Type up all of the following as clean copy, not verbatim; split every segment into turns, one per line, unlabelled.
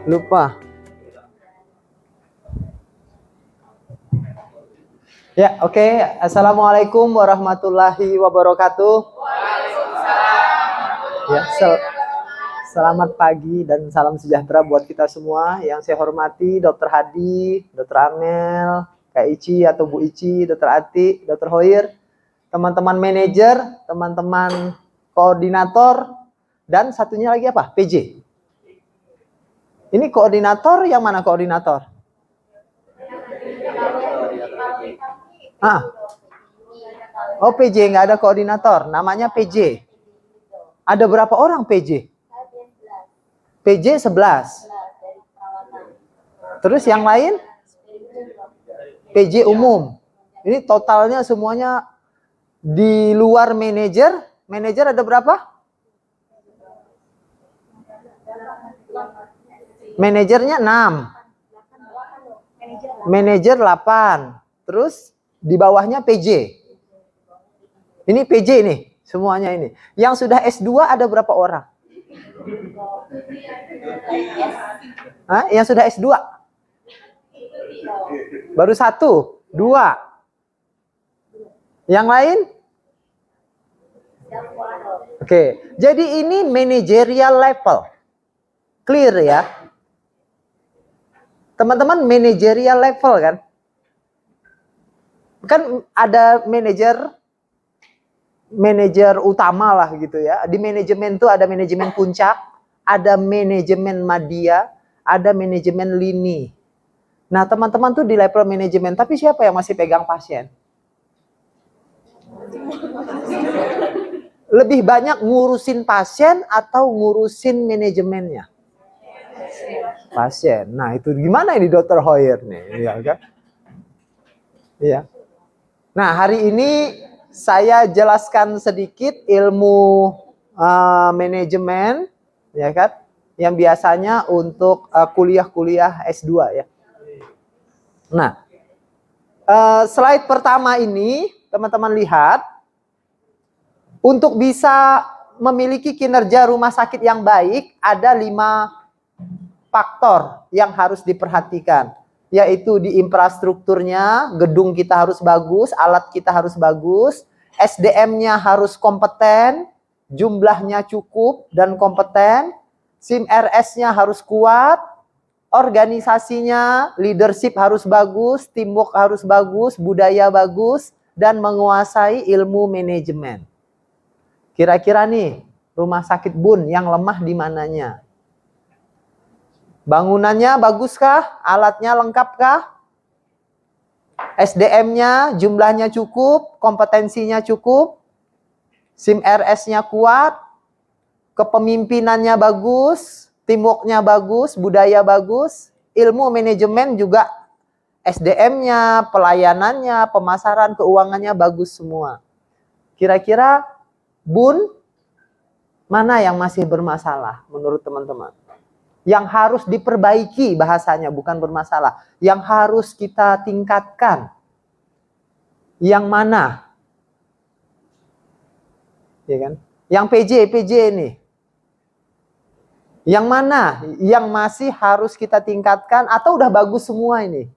Lupa. Ya, oke. Assalamualaikum warahmatullahi wabarakatuh. Ya, selamat pagi dan salam sejahtera buat kita semua. Yang saya hormati Dr. Hadi, Dr. Amel, Kak Ici atau Bu Ici, Dr. Ati, Dr. Hoir, teman-teman manajer, teman-teman koordinator, dan satunya lagi apa? PJ. Ini koordinator, yang mana koordinator? Oh, PJ, nggak ada koordinator, namanya PJ. Ada berapa orang PJ? PJ 11. Terus yang lain? PJ umum. Ini totalnya semuanya di luar manajer. Manajer ada berapa? Manajernya 6. Manajer 8. Terus di bawahnya PJ. Ini PJ nih, semuanya ini. Yang sudah S2 ada berapa orang? Hah? Yang sudah S2? Baru 1, 2. Yang lain? Oke, jadi ini managerial level. Clear ya? Teman-teman, managerial level kan? Kan ada manajer utama lah gitu ya. Di manajemen tuh ada manajemen puncak, ada manajemen media, ada manajemen lini. Nah, teman-teman tuh di level manajemen, tapi siapa yang masih pegang pasien? Lebih banyak ngurusin pasien atau ngurusin manajemennya? Pasien. Nah, itu gimana ini Dr. Hoyer nih? Iya kan? Iya. Nah, hari ini saya jelaskan sedikit ilmu manajemen, ya kan? Yang biasanya untuk kuliah-kuliah S2 ya. Nah, slide pertama ini teman-teman lihat, untuk bisa memiliki kinerja rumah sakit yang baik ada 5 faktor yang harus diperhatikan, yaitu di infrastrukturnya, gedung kita harus bagus, alat kita harus bagus, SDM-nya harus kompeten, jumlahnya cukup dan kompeten, SIM RS-nya harus kuat, organisasinya, leadership harus bagus, teamwork harus bagus, budaya bagus, dan menguasai ilmu manajemen. Kira-kira nih, rumah sakit Bun yang lemah di mananya? Bangunannya baguskah? Alatnya lengkapkah? SDM-nya jumlahnya cukup, kompetensinya cukup, SIM RS-nya kuat, kepemimpinannya bagus, teamwork-nya bagus, budaya bagus, ilmu manajemen juga SDM-nya, pelayanannya, pemasaran, keuangannya bagus semua. Kira-kira Bun, mana yang masih bermasalah menurut teman-teman? Yang harus diperbaiki bahasanya, bukan bermasalah. Yang harus kita tingkatkan. Yang mana? Ya kan? Yang PJ ini. Yang mana? Yang masih harus kita tingkatkan atau udah bagus semua ini?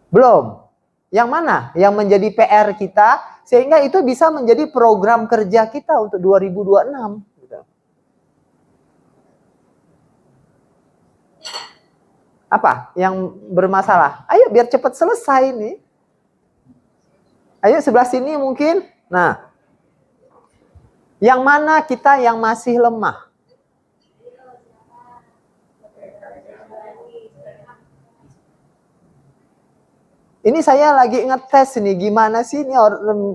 Belum. Yang mana? Yang menjadi PR kita sehingga itu bisa menjadi program kerja kita untuk 2026. Apa yang bermasalah? Ayo biar cepat selesai nih. Ayo sebelah sini mungkin. Nah, yang mana kita yang masih lemah? Ini saya lagi ngetes nih, gimana sih ini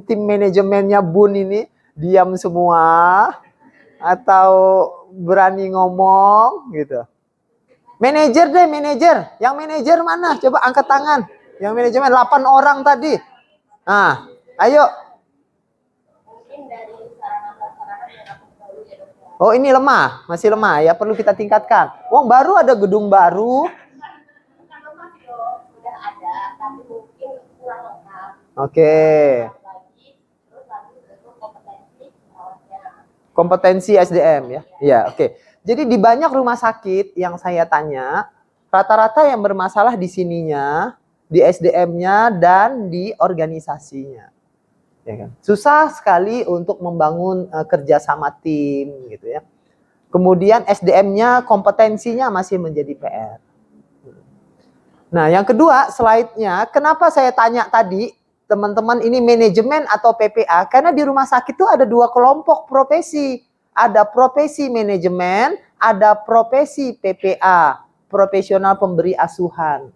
tim manajemennya Bun ini diam semua atau berani ngomong gitu. Manajer deh, manajer. Yang manajer mana? Coba angkat tangan. Yang manajemen 8 orang tadi. Nah, ayo. Oh, ini lemah, masih lemah ya, perlu kita tingkatkan. Wong baru ada gedung baru. Oke. Kompetensi SDM ya. Iya, oke. Jadi di banyak rumah sakit yang saya tanya, rata-rata yang bermasalah di sininya, di SDM-nya, dan di organisasinya. Ya kan? Susah sekali untuk membangun kerjasama tim, gitu ya. Kemudian SDM-nya, kompetensinya masih menjadi PR. Nah, yang kedua, slide-nya, kenapa saya tanya tadi, teman-teman ini manajemen atau PPA? Karena di rumah sakit itu ada dua kelompok profesi. Ada profesi manajemen, ada profesi PPA, profesional pemberi asuhan.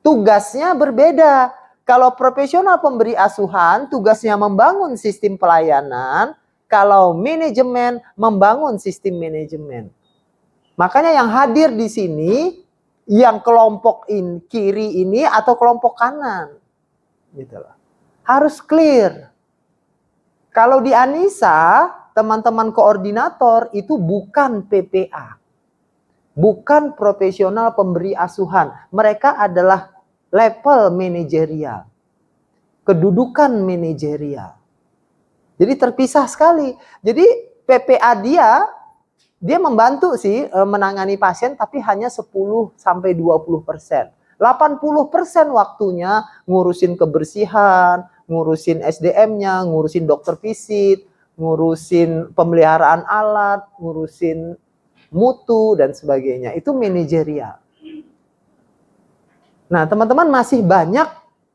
Tugasnya berbeda. Kalau profesional pemberi asuhan, tugasnya membangun sistem pelayanan. Kalau manajemen, membangun sistem manajemen. Makanya yang hadir di sini, yang kelompok kiri ini atau kelompok kanan. Gitu loh. Harus clear. Kalau di Anissa, teman-teman koordinator itu bukan PPA. Bukan profesional pemberi asuhan. Mereka adalah level manajerial. Kedudukan manajerial. Jadi terpisah sekali. Jadi PPA dia membantu sih menangani pasien tapi hanya 10-20%. 80% waktunya ngurusin kebersihan, ngurusin SDM-nya, ngurusin dokter visit, ngurusin pemeliharaan alat, ngurusin mutu dan sebagainya. Itu manajerial. Nah, teman-teman masih banyak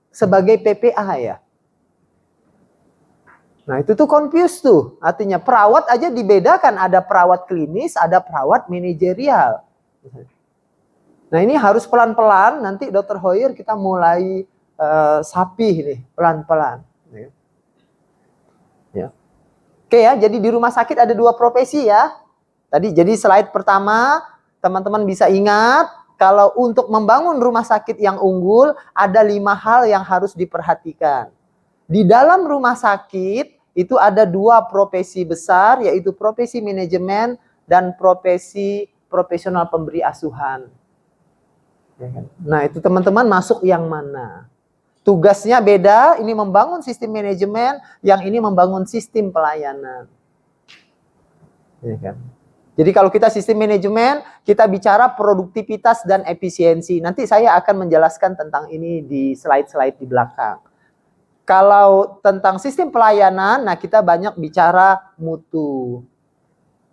sebagai PPA ya. Nah, itu tuh confused tuh. Artinya perawat aja dibedakan. Ada perawat klinis, ada perawat manajerial. Nah, ini harus pelan-pelan. Nanti Dr. Hoyer kita mulai sapih nih, pelan-pelan. Ya. Oke ya, jadi di rumah sakit ada dua profesi ya. Tadi jadi slide pertama, teman-teman bisa ingat, kalau untuk membangun rumah sakit yang unggul, ada 5 hal yang harus diperhatikan. Di dalam rumah sakit, itu ada 2 profesi besar, yaitu profesi manajemen dan profesi profesional pemberi asuhan. Nah, itu teman-teman masuk yang mana? Tugasnya beda, ini membangun sistem manajemen, yang ini membangun sistem pelayanan. Ya kan? Jadi kalau kita sistem manajemen, kita bicara produktivitas dan efisiensi. Nanti saya akan menjelaskan tentang ini di slide-slide di belakang. Kalau tentang sistem pelayanan, nah kita banyak bicara mutu.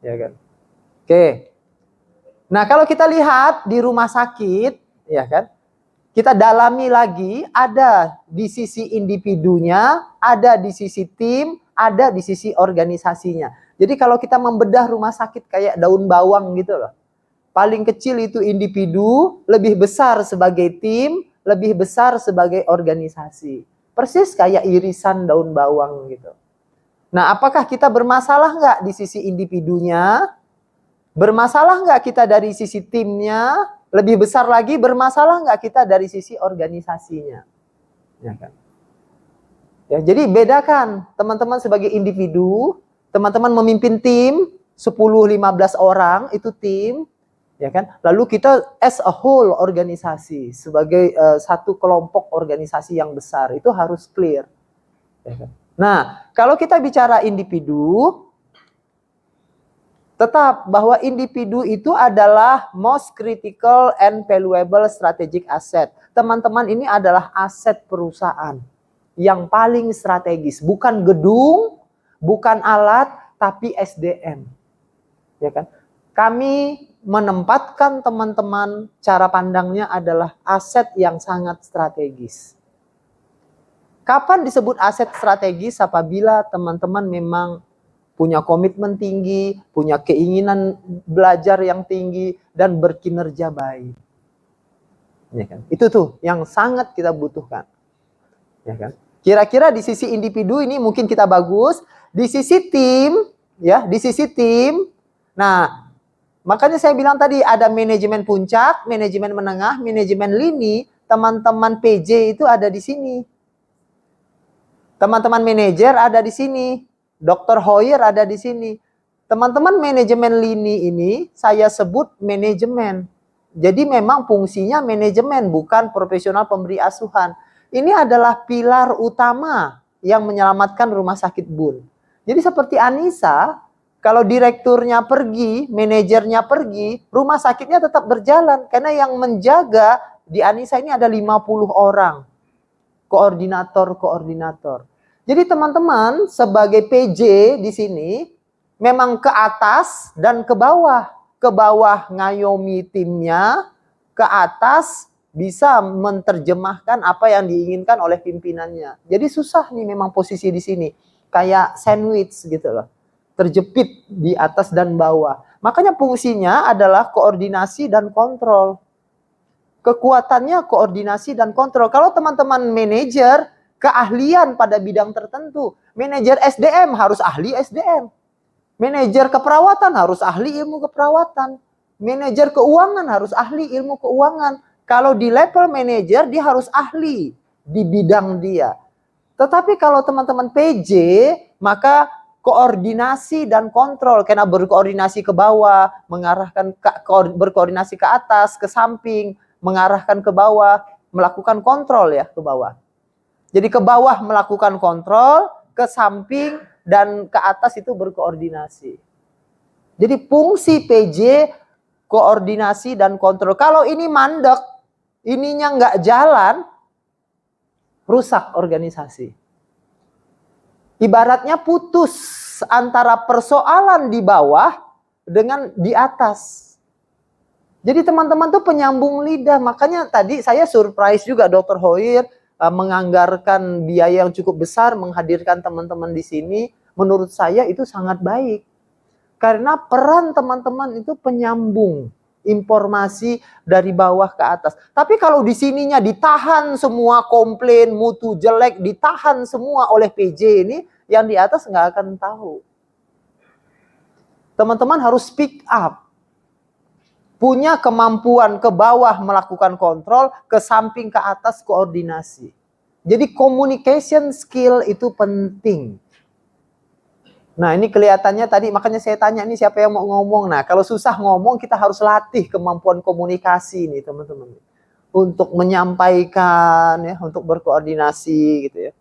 Ya kan? Oke. Nah, kalau kita lihat di rumah sakit, ya kan? Kita dalami lagi, ada di sisi individunya, ada di sisi tim, ada di sisi organisasinya. Jadi kalau kita membedah rumah sakit kayak daun bawang gitu loh. Paling kecil itu individu, lebih besar sebagai tim, lebih besar sebagai organisasi. Persis kayak irisan daun bawang gitu. Nah, apakah kita bermasalah nggak di sisi individunya? Bermasalah nggak kita dari sisi timnya? Lebih besar lagi, bermasalah nggak kita dari sisi organisasinya? Ya kan? Ya, jadi bedakan teman-teman sebagai individu, teman-teman memimpin tim 10-15 orang itu tim, ya kan? Lalu kita as a whole organisasi sebagai satu kelompok organisasi yang besar itu harus clear. Ya kan? Nah, kalau kita bicara individu, tetap bahwa individu itu adalah most critical and valuable strategic asset. Teman-teman ini adalah aset perusahaan yang paling strategis. Bukan gedung, bukan alat, tapi SDM. Ya kan? Kami menempatkan teman-teman, cara pandangnya adalah aset yang sangat strategis. Kapan disebut aset strategis? Apabila teman-teman memang punya komitmen tinggi, punya keinginan belajar yang tinggi, dan berkinerja baik. Ya kan? Itu tuh yang sangat kita butuhkan. Ya kan? Kira-kira di sisi individu ini mungkin kita bagus, di sisi tim, ya, di sisi tim. Nah, makanya saya bilang tadi ada manajemen puncak, manajemen menengah, manajemen lini. Teman-teman PJ itu ada di sini. Teman-teman manajer ada di sini. Dr. Hoyer ada di sini. Teman-teman manajemen lini ini saya sebut manajemen. Jadi memang fungsinya manajemen, bukan profesional pemberi asuhan. Ini adalah pilar utama yang menyelamatkan rumah sakit Bun. Jadi seperti Anissa, Kalau direkturnya pergi, manajernya pergi, rumah sakitnya tetap berjalan. Karena yang menjaga di Anissa ini ada 50 orang. Koordinator. Jadi teman-teman sebagai PJ di sini memang ke atas dan ke bawah. Ke bawah ngayomi timnya, ke atas bisa menerjemahkan apa yang diinginkan oleh pimpinannya. Jadi susah nih memang posisi di sini. Kayak sandwich gitu loh. Terjepit di atas dan bawah. Makanya fungsinya adalah koordinasi dan kontrol. Kekuatannya koordinasi dan kontrol. Kalau teman-teman manajer, keahlian pada bidang tertentu. Manajer SDM harus ahli SDM. Manajer keperawatan harus ahli ilmu keperawatan. Manajer keuangan harus ahli ilmu keuangan. Kalau di level manajer, dia harus ahli di bidang dia. Tetapi kalau teman-teman PJ, maka koordinasi dan kontrol, karena berkoordinasi ke bawah, berkoordinasi ke atas, ke samping, mengarahkan ke bawah, melakukan kontrol ya ke bawah. Jadi ke bawah melakukan kontrol, ke samping dan ke atas itu berkoordinasi. Jadi fungsi PJ koordinasi dan kontrol. Kalau ini mandek, ininya nggak jalan, rusak organisasi. Ibaratnya putus antara persoalan di bawah dengan di atas. Jadi teman-teman tuh penyambung lidah. Makanya tadi saya surprise juga Dr. Hoir menganggarkan biaya yang cukup besar menghadirkan teman-teman di sini. Menurut saya itu sangat baik. Karena peran teman-teman itu penyambung informasi dari bawah ke atas. Tapi kalau di sininya ditahan semua komplain, mutu jelek, ditahan semua oleh PJ ini, yang di atas nggak akan tahu. Teman-teman harus speak up. Punya kemampuan ke bawah melakukan kontrol, ke samping ke atas koordinasi. Jadi communication skill itu penting. Nah ini kelihatannya tadi, makanya saya tanya ini siapa yang mau ngomong. Nah kalau susah ngomong kita harus latih kemampuan komunikasi nih teman-teman. Untuk menyampaikan, ya, untuk berkoordinasi gitu ya.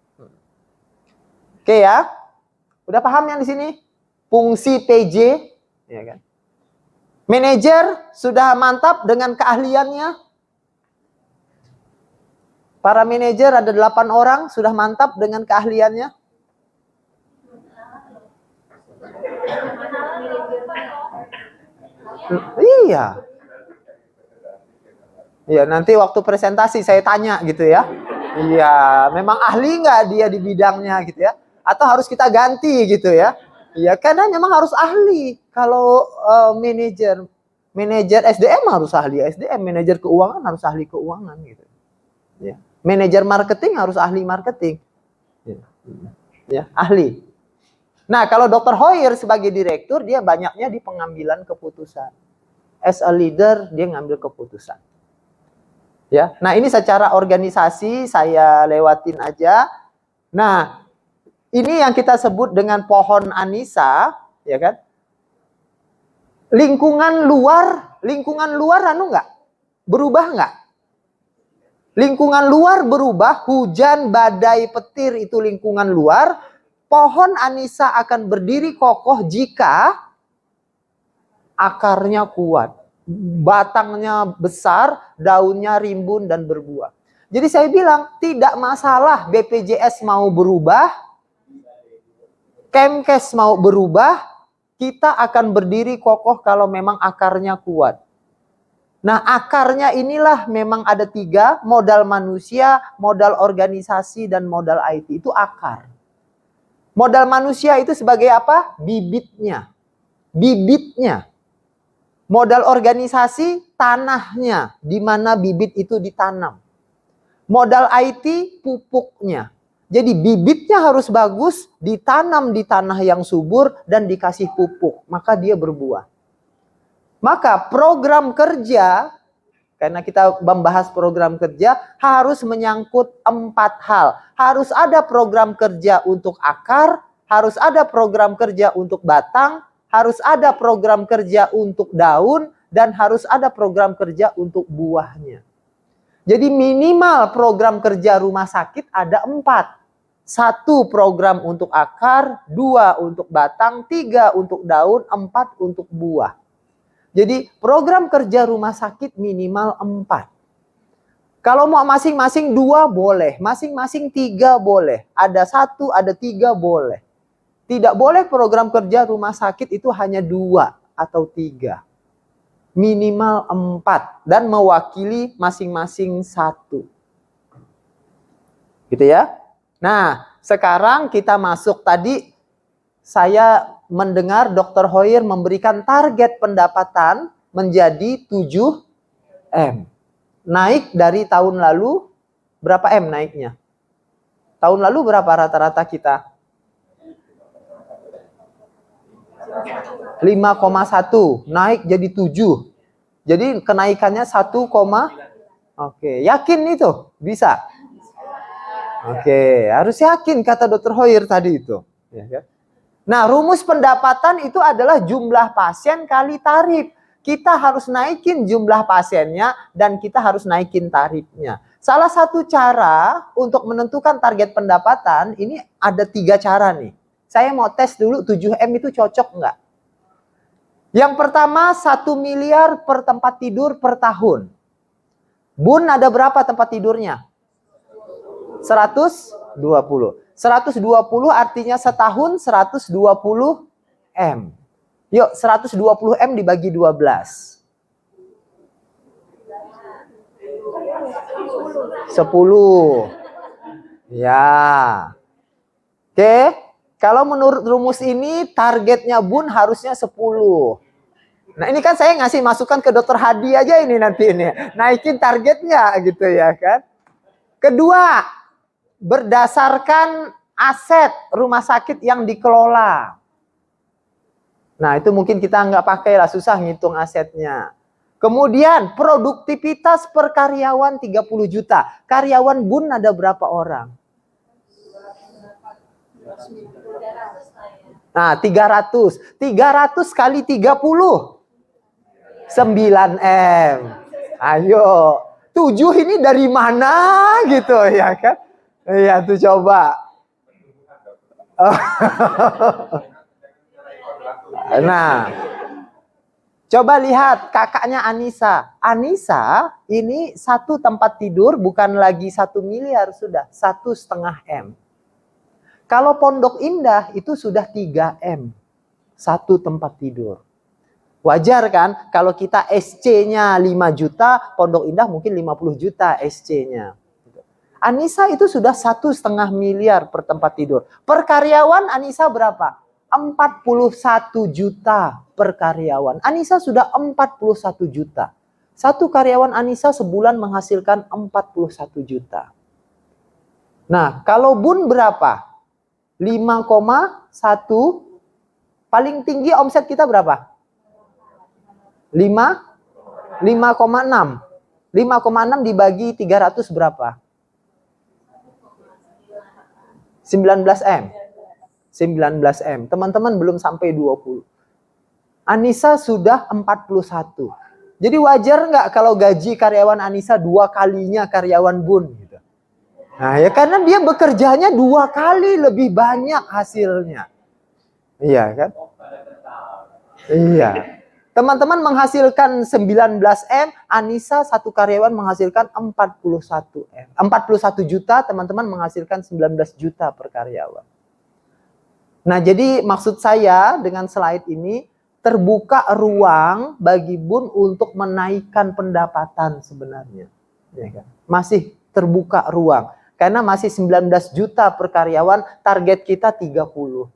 Oke ya, udah paham yang di sini? Fungsi PJ, ya kan? Manajer sudah mantap dengan keahliannya. Para manajer ada 8 orang sudah mantap dengan keahliannya. Iya. Iya, nanti waktu presentasi saya tanya gitu ya. Iya, memang ahli nggak dia di bidangnya gitu ya? Atau harus kita ganti gitu ya? Iya, karena memang harus ahli. Kalau manajer SDM harus ahli SDM, manajer keuangan harus ahli keuangan gitu. Ya. Manajer marketing harus ahli marketing. Ya, ahli. Nah, kalau Dr. Hoir sebagai direktur, dia banyaknya di pengambilan keputusan. As a leader, dia ngambil keputusan. Ya, nah ini secara organisasi saya lewatin aja. Nah, ini yang kita sebut dengan pohon Anissa, ya kan? Lingkungan luar anu nggak? Berubah nggak? Lingkungan luar berubah, hujan, badai, petir itu lingkungan luar. Pohon Anissa akan berdiri kokoh jika akarnya kuat, batangnya besar, daunnya rimbun dan berbuah. Jadi saya bilang tidak masalah BPJS mau berubah, Kemkes mau berubah, kita akan berdiri kokoh kalau memang akarnya kuat. Nah akarnya inilah memang ada 3, modal manusia, modal organisasi, dan modal IT. Itu akar. Modal manusia itu sebagai apa? Bibitnya. Bibitnya. Modal organisasi, tanahnya. Di mana bibit itu ditanam. Modal IT, pupuknya. Jadi bibitnya harus bagus, ditanam di tanah yang subur, dan dikasih pupuk. Maka dia berbuah. Maka program kerja, karena kita membahas program kerja, harus menyangkut 4 hal. Harus ada program kerja untuk akar, harus ada program kerja untuk batang, harus ada program kerja untuk daun, dan harus ada program kerja untuk buahnya. Jadi minimal program kerja rumah sakit ada 4. 1 program untuk akar, 2 untuk batang, 3 untuk daun, 4 untuk buah. Jadi program kerja rumah sakit minimal 4. Kalau mau masing-masing 2 boleh, masing-masing 3 boleh. Ada 1, ada 3 boleh. Tidak boleh program kerja rumah sakit itu hanya 2 atau 3. Minimal 4 dan mewakili masing-masing 1. Gitu ya. Nah, sekarang kita masuk tadi saya mendengar Dr. Hoyer memberikan target pendapatan menjadi 7M. Naik dari tahun lalu, berapa M naiknya? Tahun lalu berapa rata-rata kita? 5,1, naik jadi 7. Jadi kenaikannya 1, oke, yakin itu? Bisa? Oke, harus yakin kata Dr. Hoyer tadi itu. Nah, rumus pendapatan itu adalah jumlah pasien kali tarif. Kita harus naikin jumlah pasiennya dan kita harus naikin tarifnya. Salah satu cara untuk menentukan target pendapatan, ini ada 3 cara nih. Saya mau tes dulu 7M itu cocok nggak? Yang pertama 1 miliar per tempat tidur per tahun. Bun ada berapa tempat tidurnya? 120. 120 artinya setahun 120 M. Yuk, 120 M dibagi 12. 10. Ya. Oke. Kalau menurut rumus ini targetnya Bun harusnya 10. Nah, ini kan saya ngasih masukan ke Dr. Hadi aja ini nanti ini. Naikin targetnya gitu ya kan. Kedua, berdasarkan aset rumah sakit yang dikelola. Nah, itu mungkin kita nggak pakai lah, susah ngitung asetnya. Kemudian, produktivitas per karyawan 30 juta. Karyawan Bun ada berapa orang? Nah, 300. 300 kali 30. 9M. Ayo. 7 ini dari mana gitu ya kan? Iya tuh coba. Nah, coba lihat kakaknya Anissa. Anissa ini 1 tempat tidur bukan lagi 1 miliar, sudah 1,5 M. Kalau Pondok Indah itu sudah 3M. 1 tempat tidur. Wajar kan kalau kita SC-nya 5 juta, Pondok Indah mungkin 50 juta SC-nya. Anissa itu sudah 1,5 miliar per tempat tidur. Per karyawan Anissa berapa? 41 juta per karyawan. Anissa sudah 41 juta. 1 karyawan Anissa sebulan menghasilkan 41 juta. Nah, kalau Bun berapa? 5,1. Paling tinggi omset kita berapa? 5,6. 5,6 dibagi 300 berapa? 19M. 19M. Teman-teman belum sampai 20. Anissa sudah 41. Jadi wajar nggak kalau gaji karyawan Anissa 2 kalinya karyawan Bun? Gitu. Nah ya karena dia bekerjanya 2 kali lebih banyak hasilnya. Iya kan? Iya. Teman-teman menghasilkan 19M, Anissa 1 karyawan menghasilkan 41M. 41 juta, teman-teman menghasilkan 19 juta per karyawan. Nah, jadi maksud saya dengan slide ini terbuka ruang bagi Bun untuk menaikkan pendapatan sebenarnya. Ya kan? Masih terbuka ruang. Karena masih 19 juta per karyawan, target kita 30.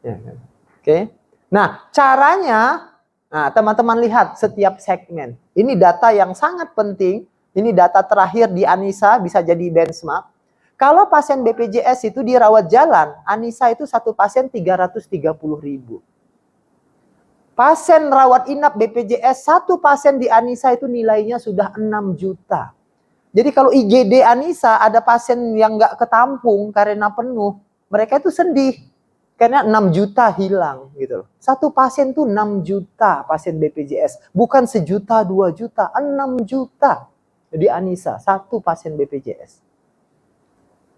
Ya kan? Oke. Nah, caranya, nah, teman-teman lihat setiap segmen. Ini data yang sangat penting. Ini data terakhir di Anissa, bisa jadi benchmark. Kalau pasien BPJS itu dirawat jalan, Anissa itu 1 pasien 330.000. Pasien rawat inap BPJS, 1 pasien di Anissa itu nilainya sudah 6 juta. Jadi kalau IGD Anissa ada pasien yang nggak ketampung karena penuh, mereka itu sedih. Karena 6 juta hilang gitu loh. 1 pasien tuh 6 juta pasien BPJS. Bukan 1 juta, 2 juta, 6 juta. Jadi Anissa, 1 pasien BPJS.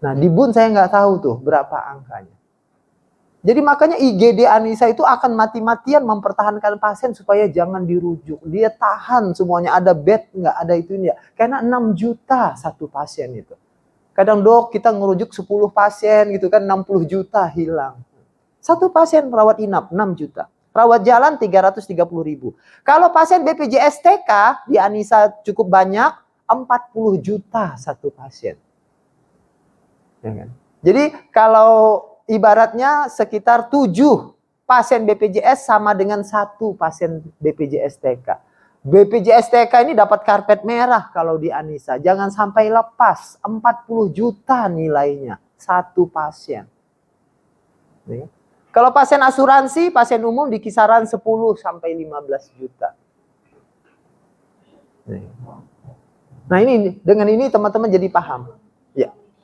Nah, di BUN saya nggak tahu tuh berapa angkanya. Jadi makanya IGD Anissa itu akan mati-matian mempertahankan pasien supaya jangan dirujuk. Dia tahan semuanya, ada bed nggak, ada itu ya. Karena 6 juta satu pasien itu. Kadang dok kita ngerujuk 10 pasien gitu kan, 60 juta hilang. Satu pasien perawat inap 6 juta. Rawat jalan 330.000. Kalau pasien BPJS TK di Anissa cukup banyak, 40 juta satu pasien. Ya kan? Jadi kalau ibaratnya sekitar 7 pasien BPJS sama dengan 1 pasien BPJS TK. BPJS TK ini dapat karpet merah kalau di Anissa. Jangan sampai lepas. 40 juta nilainya. 1 pasien. Nih. Kalau pasien asuransi, pasien umum di kisaran 10 sampai 15 juta. Nih. Nah ini, dengan ini teman-teman jadi paham.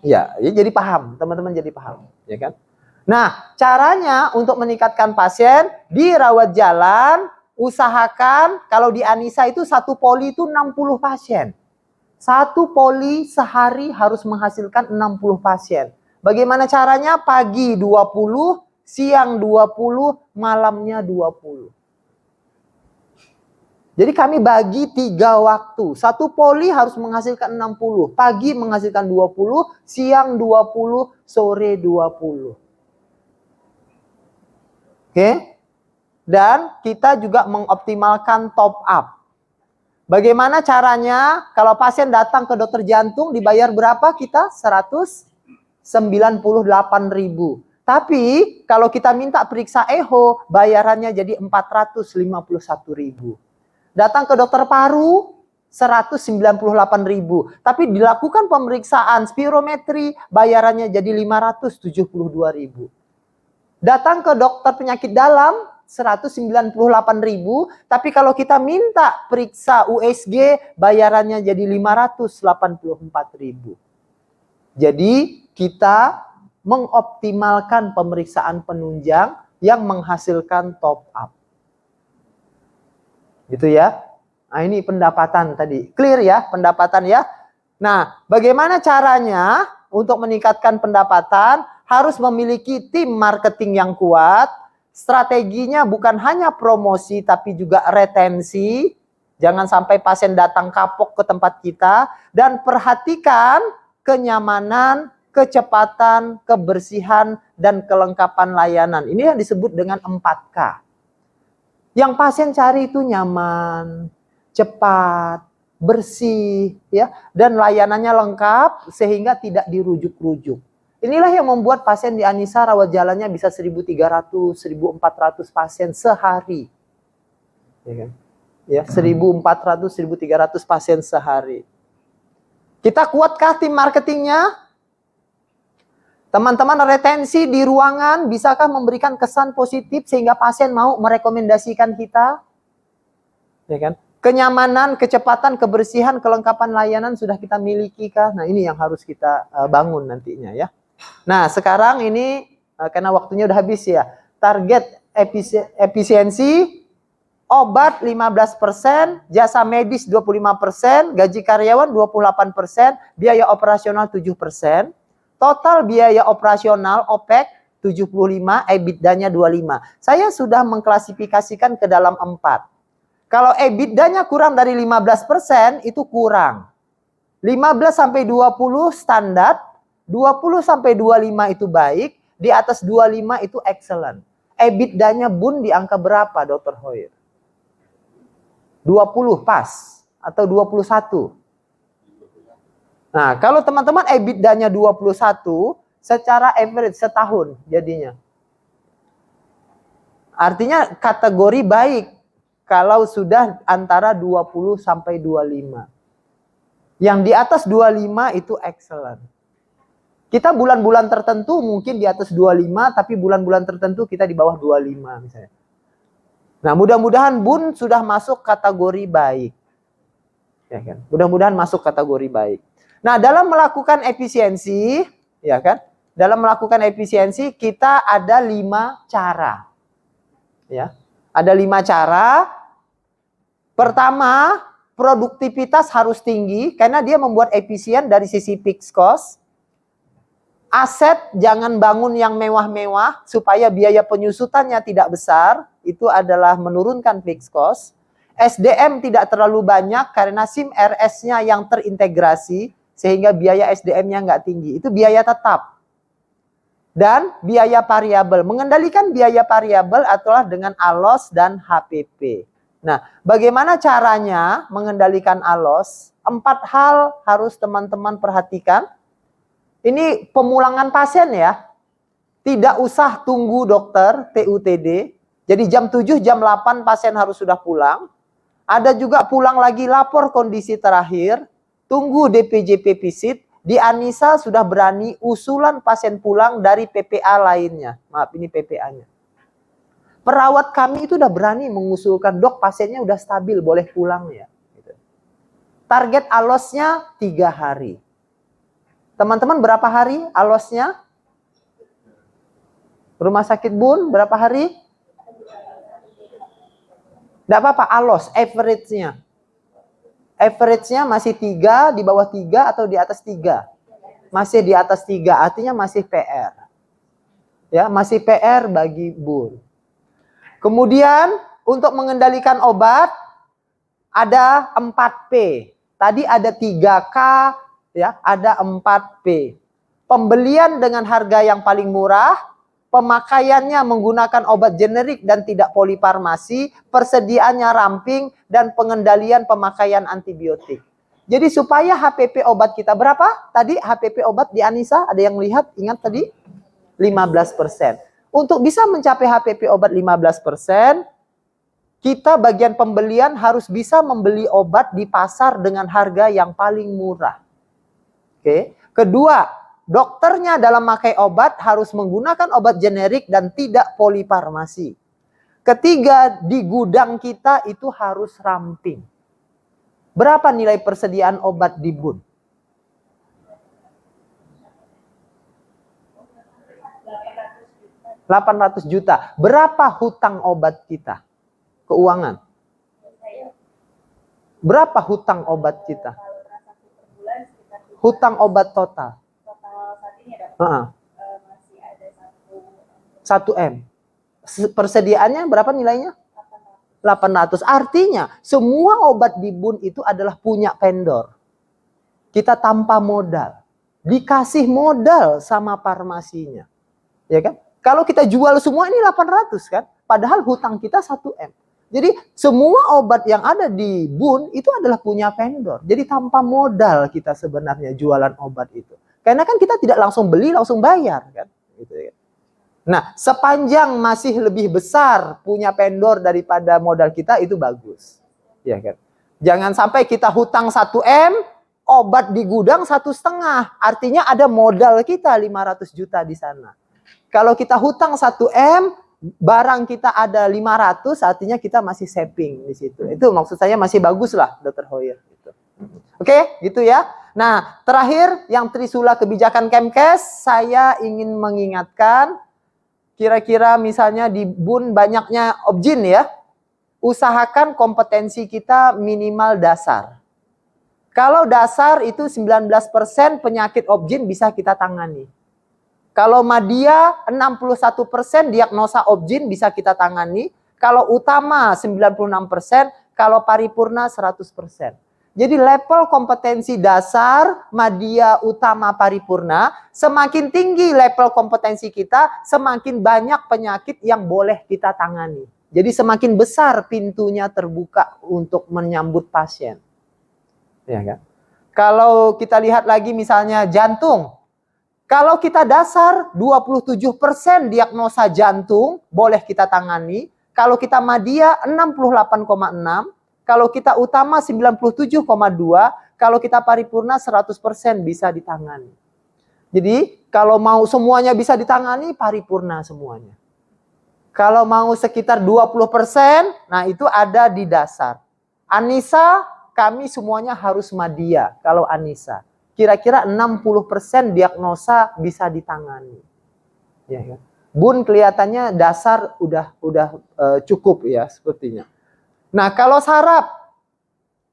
Ya, jadi paham. Teman-teman jadi paham. Ya kan? Nah, caranya untuk meningkatkan pasien di rawat jalan, usahakan kalau di Anissa itu 1 poli itu 60 pasien. 1 poli sehari harus menghasilkan 60 pasien. Bagaimana caranya? Pagi 20, siang 20, malamnya 20. Jadi kami bagi 3 waktu. 1 poli harus menghasilkan 60. Pagi menghasilkan 20, siang 20, sore 20. Oke? Dan kita juga mengoptimalkan top up. Bagaimana caranya? Kalau pasien datang ke dokter jantung dibayar berapa kita? 198.000. Tapi kalau kita minta periksa echo, bayarannya jadi 451.000. Datang ke dokter paru 198.000. Tapi dilakukan pemeriksaan spirometri, bayarannya jadi 572.000. Datang ke dokter penyakit dalam 198.000, tapi kalau kita minta periksa USG, bayarannya jadi 584.000. Jadi kita mengoptimalkan pemeriksaan penunjang yang menghasilkan top up. Gitu ya. Nah, ini pendapatan tadi. Clear ya pendapatan ya. Nah, bagaimana caranya untuk meningkatkan pendapatan? Harus memiliki tim marketing yang kuat. Strateginya bukan hanya promosi tapi juga retensi. Jangan sampai pasien datang kapok ke tempat kita. Dan perhatikan kenyamanan, kecepatan, kebersihan, dan kelengkapan layanan. Ini yang disebut dengan 4K. Yang pasien cari itu nyaman, cepat, bersih, ya, dan layanannya lengkap sehingga tidak dirujuk-rujuk. Inilah yang membuat pasien di Anissa rawat jalannya bisa 1.300, 1.400 pasien sehari. Ya kan? Ya, 1.400, 1.300 pasien sehari. Kita kuatkah tim marketingnya? Teman-teman retensi di ruangan, bisakah memberikan kesan positif sehingga pasien mau merekomendasikan kita? Ya kan? Kenyamanan, kecepatan, kebersihan, kelengkapan layanan sudah kita miliki kah? Nah, ini yang harus kita bangun nantinya ya. Nah, sekarang ini karena waktunya udah habis ya. Target efisiensi obat 15%, jasa medis 25%, gaji karyawan 28%, biaya operasional 7%. Total biaya operasional OPEX 75, EBITDA-nya 25. Saya sudah mengklasifikasikan ke dalam 4. Kalau EBITDA-nya kurang dari 15% itu kurang. 15 sampai 20 standar, 20 sampai 25 itu baik, di atas 25 itu excellent. EBITDA-nya BUN di angka berapa, Dr. Hoyer? 20 pas atau 21? Nah, kalau teman-teman EBITDA-nya 21, secara average setahun jadinya. Artinya kategori baik kalau sudah antara 20 sampai 25. Yang di atas 25 itu excellent. Kita bulan-bulan tertentu mungkin di atas 25, tapi bulan-bulan tertentu kita di bawah 25 misalnya. Nah, mudah-mudahan BUN sudah masuk kategori baik. Ya kan? Mudah-mudahan masuk kategori baik. Nah, dalam melakukan efisiensi, ya kan? Dalam melakukan efisiensi kita ada 5 cara. Ya. Ada 5 cara. Pertama, produktivitas harus tinggi karena dia membuat efisien dari sisi fixed cost. Aset jangan bangun yang mewah-mewah supaya biaya penyusutannya tidak besar. Itu adalah menurunkan fixed cost. SDM tidak terlalu banyak karena SIM RS-nya yang terintegrasi sehingga biaya SDM-nya nggak tinggi. Itu biaya tetap. Dan biaya variabel. Mengendalikan biaya variabel adalah dengan ALOS dan HPP. Nah, bagaimana caranya mengendalikan ALOS? 4 hal harus teman-teman perhatikan. Ini pemulangan pasien ya. Tidak usah tunggu dokter TUTD. Jadi jam 7, jam 8 pasien harus sudah pulang. Ada juga pulang lagi lapor kondisi terakhir. Tunggu DPJP visit. Di Anissa sudah berani usulan pasien pulang dari PPA lainnya. Maaf, ini PPA-nya. Perawat kami itu udah berani mengusulkan, dok pasiennya udah stabil, boleh pulang ya. Target ALOS-nya 3 hari. Teman-teman berapa hari ALOS-nya? Rumah sakit Bun berapa hari? Tidak apa-apa, ALOS, average-nya. Average-nya masih 3, di bawah 3 atau di atas 3? Masih di atas 3, artinya masih PR. Ya, masih PR bagi Bun. Kemudian, untuk mengendalikan obat, ada 4P. Tadi ada 3K, ya, ada 4P. Pembelian dengan harga yang paling murah, pemakaiannya menggunakan obat generik dan tidak polifarmasi, persediaannya ramping, dan pengendalian pemakaian antibiotik. Jadi supaya HPP obat kita berapa? Tadi HPP obat di Anissa, ada yang lihat, ingat tadi? 15%. Untuk bisa mencapai HPP obat 15%, kita bagian pembelian harus bisa membeli obat di pasar dengan harga yang paling murah. Oke. Kedua, dokternya dalam memakai obat harus menggunakan obat generik dan tidak polifarmasi. Ketiga, di gudang kita itu harus ramping. Berapa nilai persediaan obat di Bun? 800 juta. Berapa hutang obat kita? Keuangan. Berapa hutang obat kita? Hutang obat total.
Masih ada
1 M. Persediaannya berapa nilainya? 800. Artinya semua obat di Bun itu adalah punya vendor. Kita tanpa modal. Dikasih modal sama farmasinya. Ya kan? Kalau kita jual semua ini 800 kan? Padahal hutang kita 1 M. Jadi semua obat yang ada di Bun itu adalah punya vendor. Jadi tanpa modal kita sebenarnya jualan obat itu. Karena kan kita tidak langsung beli, langsung bayar kan? Gitu ya. Nah, sepanjang masih lebih besar punya vendor daripada modal kita, itu bagus. Ya kan? Jangan sampai kita hutang 1 M, obat di gudang 1,5. Artinya ada modal kita 500 juta di sana. Kalau kita hutang 1 M, barang kita ada 500, artinya kita masih saving di situ. Itu maksud saya masih bagus lah, Dr. Hoyer. Gitu. Oke, gitu ya. Nah, terakhir yang trisula kebijakan Kemkes, saya ingin mengingatkan, kira-kira misalnya di Bun banyaknya objin ya, usahakan kompetensi kita minimal dasar. Kalau dasar itu 19% penyakit objin bisa kita tangani. Kalau Madya 61% diagnosa objin bisa kita tangani. Kalau utama 96%, kalau paripurna 100%. Jadi level kompetensi dasar, Madya, utama, paripurna, semakin tinggi level kompetensi kita, semakin banyak penyakit yang boleh kita tangani. Jadi semakin besar pintunya terbuka untuk menyambut pasien. Ya kan? Kalau kita lihat lagi misalnya jantung. Kalau kita dasar 27% diagnosa jantung boleh kita tangani. Kalau kita Madya 68,6. Kalau kita utama 97,2. Kalau kita paripurna 100% bisa ditangani. Jadi kalau mau semuanya bisa ditangani, paripurna semuanya. Kalau mau sekitar 20%, nah itu ada di dasar. Anissa, kami semuanya harus Madya kalau Anissa. Kira-kira 60% diagnosa bisa ditangani. Ya, ya. Bun kelihatannya dasar udah cukup ya sepertinya. Nah, kalau saraf,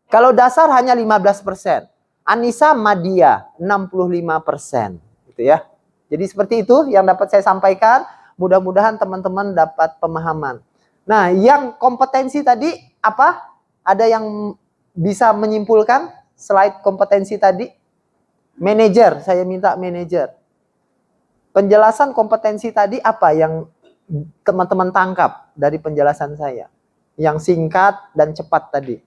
kalau dasar hanya 15%. Anissa, Madya 65%, gitu ya. Jadi seperti itu yang dapat saya sampaikan. Mudah-mudahan teman-teman dapat pemahaman. Nah, yang kompetensi tadi apa? Ada yang bisa menyimpulkan slide kompetensi tadi? Manajer, saya minta manajer. Penjelasan kompetensi tadi apa yang teman-teman tangkap dari penjelasan saya? Yang singkat dan cepat tadi.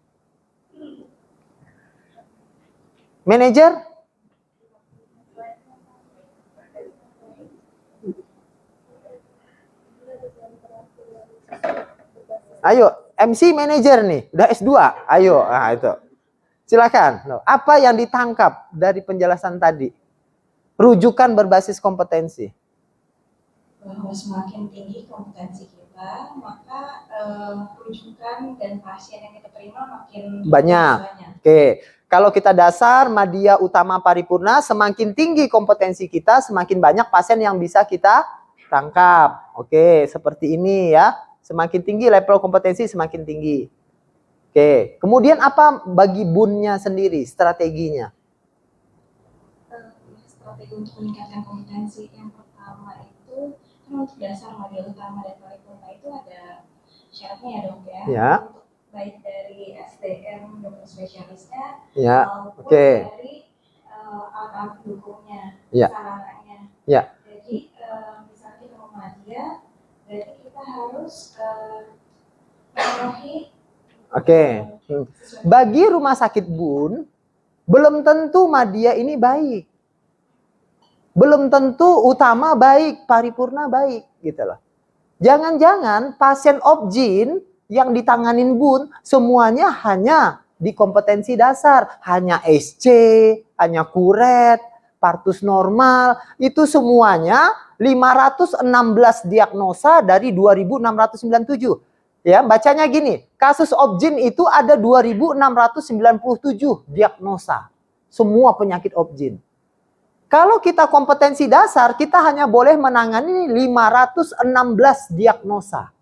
Manajer? Ayo, MC manager nih, udah S2. Ayo, nah itu. Silakan. Apa yang ditangkap dari penjelasan tadi? Rujukan berbasis kompetensi.
Bahwa semakin tinggi kompetensi kita, maka rujukan dan pasien yang kita terima makin
banyak. Oke. Kalau kita dasar, madya, utama, paripurna, semakin tinggi kompetensi kita, semakin banyak pasien yang bisa kita tangkap. Oke, seperti ini ya. Semakin tinggi level kompetensi, semakin tinggi. Oke, kemudian apa bagi bunnya sendiri, strateginya?
Strategi untuk meningkatkan kompetensi yang pertama itu, kan untuk dasar madya, utama, dan paripurna itu ada syaratnya ya dok ya.
Ya.
Untuk baik dari SDM, dokter spesialisnya,
ya.
maupun dari alat-alat pendukungnya, sarananya.
Ya.
Jadi misalnya kita mau madya, berarti kita harus memenuhi.
Oke. Bagi rumah sakit Bun, belum tentu madya ini baik. Belum tentu utama baik, paripurna baik, gitu loh. Jangan-jangan pasien obgyn yang ditanganin Bun semuanya hanya di kompetensi dasar, hanya SC, hanya kuret, partus normal, itu semuanya 516 diagnosa dari 2697. Ya, bacanya gini, kasus obgyn itu ada 2697 diagnosa. Semua penyakit obgyn. Kalau kita kompetensi dasar, kita hanya boleh menangani 516 diagnosa.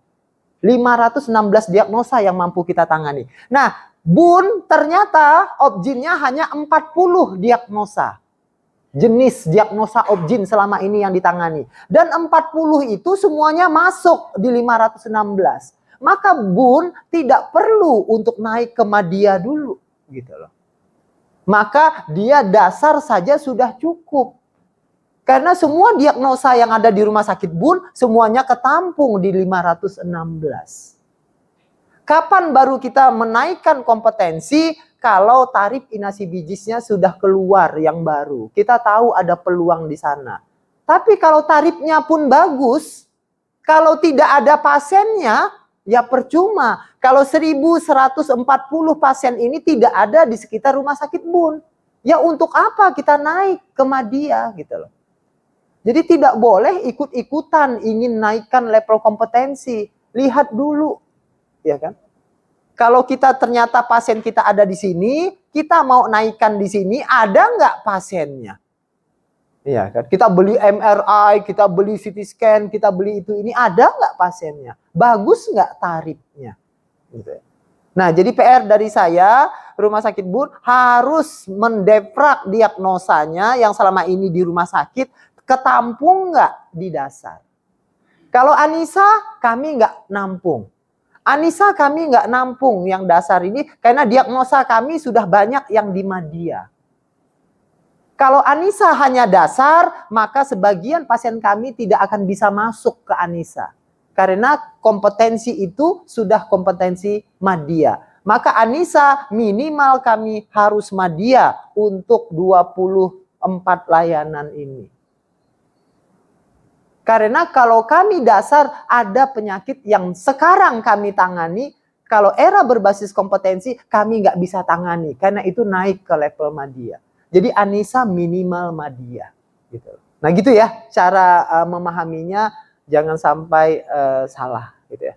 516 diagnosa yang mampu kita tangani. Nah, Bun ternyata obgynnya hanya 40 diagnosa. Jenis diagnosa obgyn selama ini yang ditangani. Dan 40 itu semuanya masuk di 516. Maka Bun tidak perlu untuk naik ke madya dulu, gitu loh. Maka dia dasar saja sudah cukup. Karena semua diagnosa yang ada di rumah sakit Bun semuanya ketampung di 516. Kapan baru kita menaikkan kompetensi? Kalau tarif inasi bijisnya sudah keluar yang baru. Kita tahu ada peluang di sana. Tapi kalau tarifnya pun bagus, kalau tidak ada pasiennya, ya percuma. Kalau 1140 pasien ini tidak ada di sekitar rumah sakit Bun. Ya untuk apa kita naik ke madya gitu loh. Jadi tidak boleh ikut-ikutan ingin naikkan level kompetensi. Lihat dulu. Ya kan? Kalau kita ternyata pasien kita ada di sini, kita mau naikkan di sini, ada nggak pasiennya? Iya kan? Kita beli MRI, kita beli CT scan, kita beli itu ini, ada nggak pasiennya? Bagus nggak tarifnya? Gitu. Nah, jadi PR dari saya, rumah sakit Bun harus mendefrak diagnosanya yang selama ini di rumah sakit, ketampung nggak di dasar? Kalau Anissa, kami nggak nampung. Anissa kami nggak nampung yang dasar ini, karena diagnosa kami sudah banyak yang di madya. Kalau Anissa hanya dasar, maka sebagian pasien kami tidak akan bisa masuk ke Anissa. Karena kompetensi itu sudah kompetensi madya. Maka Anissa minimal kami harus madya untuk 24 layanan ini. Karena kalau kami dasar ada penyakit yang sekarang kami tangani, kalau era berbasis kompetensi kami nggak bisa tangani. Karena itu naik ke level madya. Jadi Anissa minimal madya. Gitu. Nah gitu ya cara memahaminya, jangan sampai salah. Gitu ya.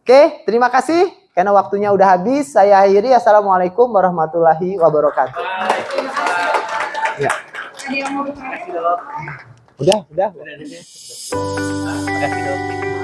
Oke, terima kasih. Karena waktunya udah habis, saya akhiri. Assalamualaikum warahmatullahi wabarakatuh. Ya.
Ada yang mau bertanya?
Udah.
Makasih dok.